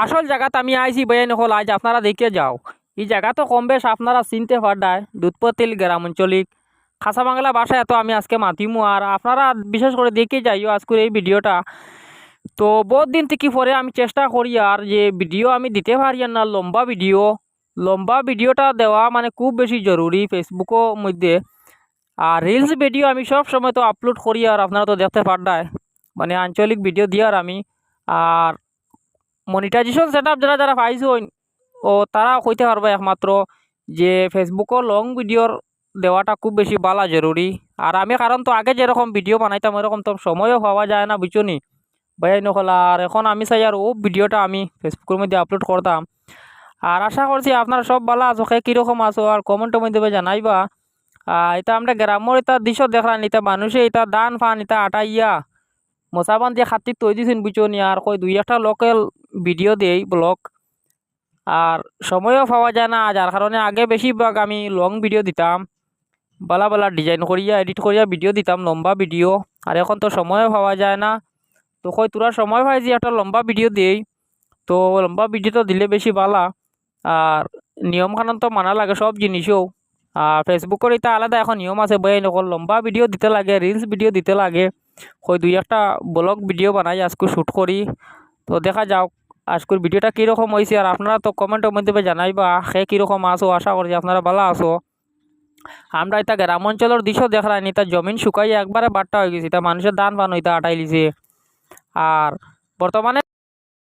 আসল জায়গাতে আমি আইছি বেআইন হল আজ আপনারা দেখে যাও। এই জায়গা তো কম বেশ আপনারা চিনতে পারডায় দুধপতিল গ্রাম অঞ্চলিক খাসা বাংলা ভাষায় তো আমি আজকে মাতিমু আর আপনারা বিশেষ করে দেখে যাইও আজকের এই ভিডিওটা। তো বহুত দিন থেকে পরে আমি চেষ্টা করি আর যে ভিডিও আমি দিতে পারি আর না লম্বা ভিডিওটা দেওয়া মানে খুব বেশি জরুরি ফেসবুকের মধ্যে। আর রিলস ভিডিও আমি সব সময় তো আপলোড করি আর আপনারা তো দেখতে পারডায় মানে আঞ্চলিক ভিডিও দিয়ার আমি। আর মনিটাইজেশন সেট আপ যারা যারা পাইছেন ও তারা কইতে পারবে একমাত্র যে ফেসবুকও লং ভিডিওর দেওয়াটা খুব বেশি বালা জরুরি। আর আমি কারণ তো আগে যেরকম ভিডিও বানাইতাম এরকম তো সময়ও পাওয়া যায় না বুঝছনি ভাই নকলা। আর এখন আমি চাই আর ও ভিডিওটা আমি ফেসবুকের মধ্যে আপলোড করতাম। আর আশা করছি আপনারা সব ভালো আছো, কীরকম আছো আর কমেন্টের মধ্যে জানাইবা। এটা আমরা গ্রামের এটা দৃশ্য দেখলাম, এটা মানুষে এটা দান ফান এটা আটাইয়া মশাবান দিয়ে খাতির তৈরি দিয়েছেন বুঝছনি। আর কই দুই একটা লোকাল ভিডিও দেই ব্লগ আর সময়ও পাওয়া যায় না, যার কারণে আগে বেশিরভাগ আমি লং ভিডিও দিতাম, বালা বালা ডিজাইন করিয়া এডিট করিয়া ভিডিও দিতাম লম্বা ভিডিও। আর এখন তো সময়ও পাওয়া যায় না, তো কই তোরা সময় পাই যে একটা লম্বা ভিডিও দেই। তো লম্বা ভিডিও তো দিলে বেশি ভালা। আর নিয়ম কানুন তো মানা লাগে সব জিনিসও। আর ফেসবুকের এটা আলাদা এখন নিয়ম আছে বই নকল লম্বা ভিডিও দিতে লাগে, রিলস ভিডিও দিতে লাগে। কই দুই একটা ব্লগ ভিডিও বানাই আজকে শ্যুট করি। তো দেখা যাও আজকের ভিডিওটা কীরকম হয়েছে আর আপনারা তো কমেন্টের মধ্যে জানাইবা কীরকম আসো। আশা করি আপনারা ভালো আসো। আমরা এটা গ্রাম অঞ্চলের দৃশ্য দেখলাম, এটা জমিন শুকাই একবারে বাট্টা হয়ে গেছে, তা মানুষের দান পান হইতা আটাই লিছে। আর বর্তমানে